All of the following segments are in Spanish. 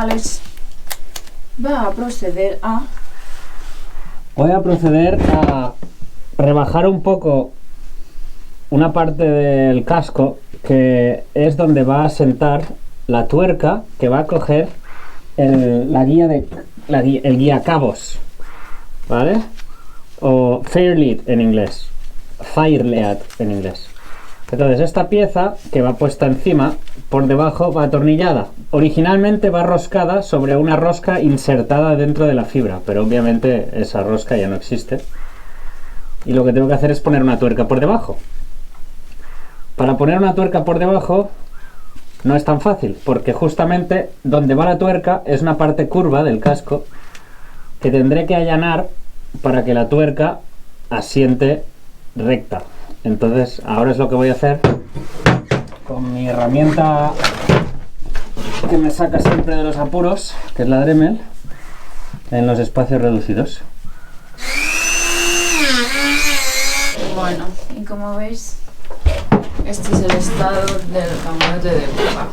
Alex va a proceder a... Voy a proceder a rebajar un poco una parte del casco que es donde va a sentar la tuerca que va a coger el guía cabos, ¿vale? O Firelead en inglés, Firelead en inglés. Entonces esta pieza que va puesta encima, por debajo va atornillada. Originalmente va roscada sobre una rosca insertada dentro de la fibra, pero obviamente esa rosca ya no existe. Y lo que tengo que hacer es poner una tuerca por debajo. Para poner una tuerca por debajo no es tan fácil, porque justamente donde va la tuerca es una parte curva del casco que tendré que allanar para que la tuerca asiente recta. Entonces ahora es lo que voy a hacer con mi herramienta que me saca siempre de los apuros, que es la Dremel, en los espacios reducidos. Bueno, y como veis, este es el estado del camarote de Buga.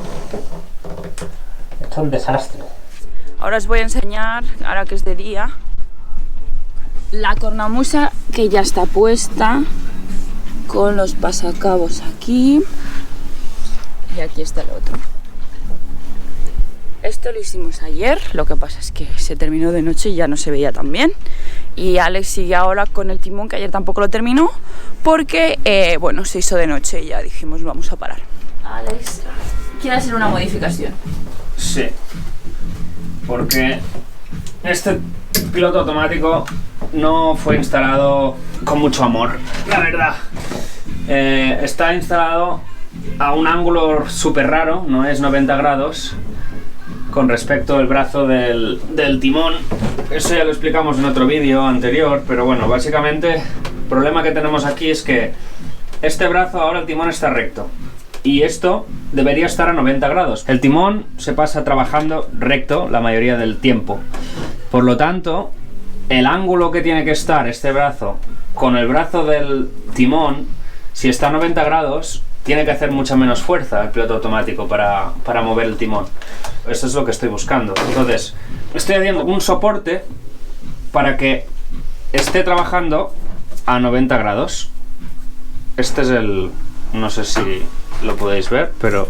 Es un desastre. Ahora os voy a enseñar, ahora que es de día, la cornamusa que ya está puesta, con los pasacabos aquí, y aquí está el otro. Esto lo hicimos ayer, lo que pasa es que se terminó de noche y ya no se veía tan bien. Y Alex sigue ahora con el timón, que ayer tampoco lo terminó, porque, bueno, se hizo de noche y ya dijimos vamos a parar. Alex, ¿quiere hacer una modificación? Sí, porque este piloto automático no fue instalado con mucho amor, la verdad. Está instalado a un ángulo súper raro, no es 90 grados con respecto al brazo del timón. Eso ya lo explicamos en otro vídeo anterior, pero bueno, básicamente el problema que tenemos aquí es que este brazo, ahora el timón está recto y esto debería estar a 90 grados. El timón se pasa trabajando recto la mayoría del tiempo, por lo tanto el ángulo que tiene que estar este brazo con el brazo del timón, si está a 90 grados, tiene que hacer mucha menos fuerza el piloto automático para mover el timón. Eso es lo que estoy buscando. Entonces, estoy haciendo un soporte para que esté trabajando a 90 grados. Este es el... no sé si lo podéis ver, pero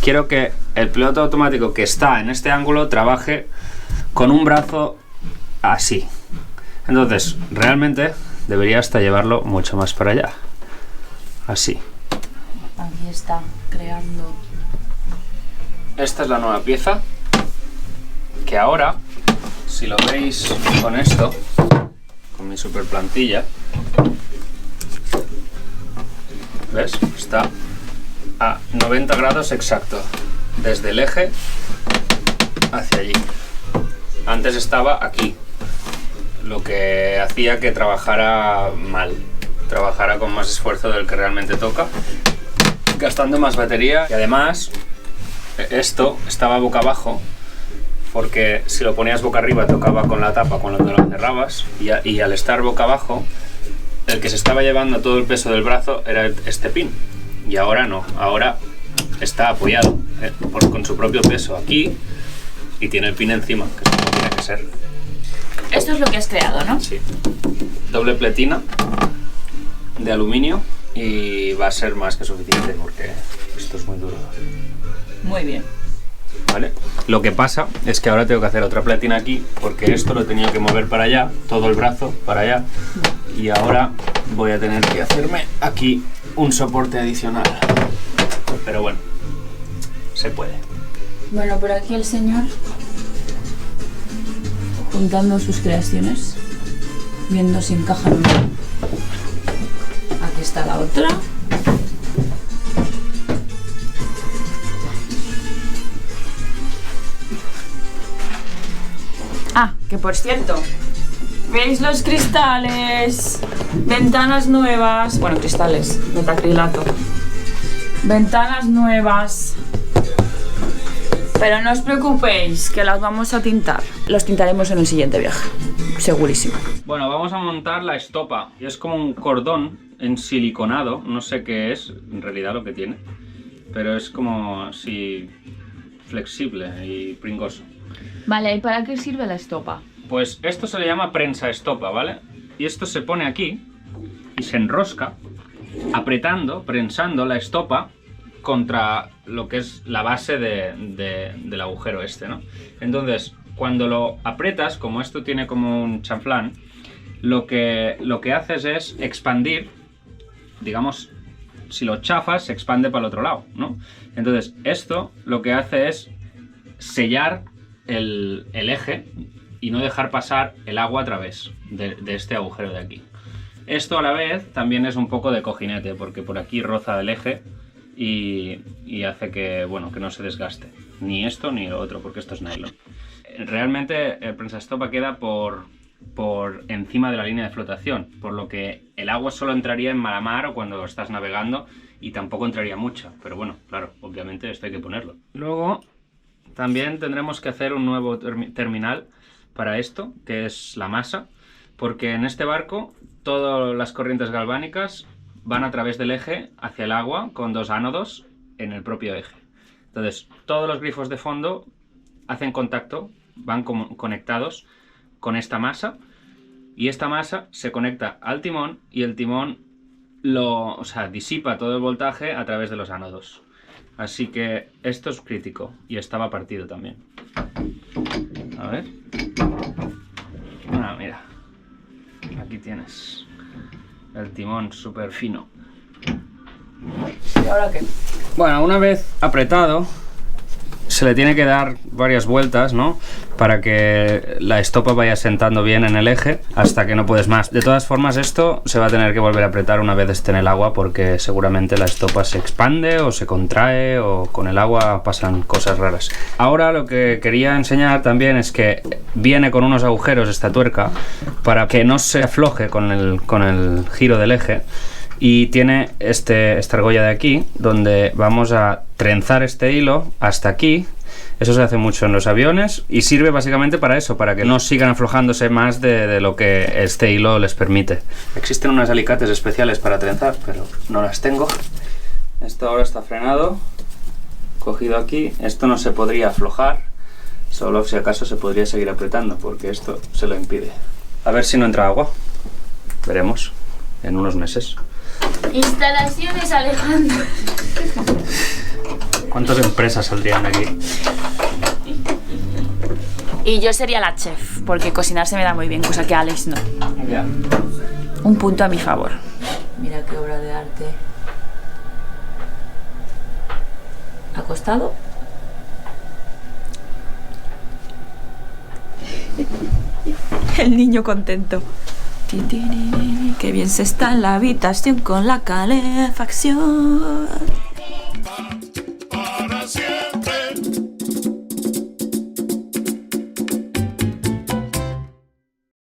quiero que el piloto automático que está en este ángulo trabaje con un brazo así. Entonces, realmente debería hasta llevarlo mucho más para allá. Así. Aquí está, creando. Esta es la nueva pieza, que ahora, si lo veis con esto, con mi super plantilla, ¿ves? Está a 90 grados exacto, desde el eje hacia allí. Antes estaba aquí, lo que hacía que trabajara mal, trabajara con más esfuerzo del que realmente toca, gastando más batería, y además esto estaba boca abajo porque si lo ponías boca arriba tocaba con la tapa cuando lo cerrabas, y al estar boca abajo el que se estaba llevando todo el peso del brazo era este pin, y ahora no, ahora está apoyado con su propio peso aquí y tiene el pin encima, que es como tiene que ser. Esto es lo que has creado, ¿no? Sí, doble pletina de aluminio y va a ser más que suficiente porque esto es muy duro. Muy bien. ¿Vale? Lo que pasa es que ahora tengo que hacer otra pletina aquí porque esto lo tenía que mover para allá, todo el brazo para allá, y ahora voy a tener que hacerme aquí un soporte adicional. Pero bueno, se puede. Bueno, por aquí el señor juntando sus creaciones, viendo si encajan o no. Aquí está la otra. Ah, que por cierto, ¿veis los cristales? Ventanas nuevas. Bueno, cristales, metacrilato. Ventanas nuevas. Pero no os preocupéis, que las vamos a tintar. Los tintaremos en el siguiente viaje, segurísimo. Bueno, vamos a montar la estopa. Es como un cordón ensiliconado, no sé qué es en realidad lo que tiene, pero es como así flexible y pringoso. Vale, ¿y para qué sirve la estopa? Pues esto se le llama prensa estopa, ¿vale? Y esto se pone aquí y se enrosca apretando, prensando la estopa contra lo que es la base del agujero este, ¿no? Entonces, cuando lo apretas, como esto tiene como un chanflán, lo que haces es expandir, digamos, si lo chafas, se expande para el otro lado, ¿no? Entonces, esto lo que hace es sellar el eje y no dejar pasar el agua a través de este agujero de aquí. Esto a la vez también es un poco de cojinete, porque por aquí roza el eje y hace que, bueno, que no se desgaste. Ni esto ni lo otro, porque esto es nylon. Realmente el prensaestopa queda por encima de la línea de flotación, por lo que el agua solo entraría en mar o cuando estás navegando y tampoco entraría mucha. Pero bueno, claro, obviamente esto hay que ponerlo. Luego también tendremos que hacer un nuevo terminal para esto, que es la masa, porque en este barco todas las corrientes galvánicas van a través del eje hacia el agua con dos ánodos en el propio eje. Entonces, todos los grifos de fondo hacen contacto, van conectados con esta masa, y esta masa se conecta al timón y el timón disipa todo el voltaje a través de los ánodos. Así que esto es crítico y estaba partido también. A ver. Ah, mira. Aquí tienes el timón súper fino. ¿Y ahora qué? Bueno, una vez apretado, se le tiene que dar varias vueltas, ¿no? Para que la estopa vaya sentando bien en el eje hasta que no puedes más. De todas formas, esto se va a tener que volver a apretar una vez esté en el agua, porque seguramente la estopa se expande o se contrae, o con el agua pasan cosas raras. Ahora lo que quería enseñar también es que viene con unos agujeros esta tuerca para que no se afloje con el giro del eje. Y tiene esta argolla de aquí, donde vamos a trenzar este hilo hasta aquí. Eso se hace mucho en los aviones y sirve básicamente para eso, para que no sigan aflojándose más de lo que este hilo les permite. Existen unos alicates especiales para trenzar, pero no las tengo. Esto ahora está frenado, cogido aquí. Esto no se podría aflojar, solo si acaso se podría seguir apretando, porque esto se lo impide. A ver si no entra agua. Veremos en unos meses. Instalaciones Alejandro. ¿Cuántas empresas saldrían de aquí? Y yo sería la chef, porque cocinar se me da muy bien, cosa que Alex no. Ya. Un punto a mi favor. Mira qué obra de arte. ¿Acostado? El niño contento. Qué bien se está en la habitación con la calefacción.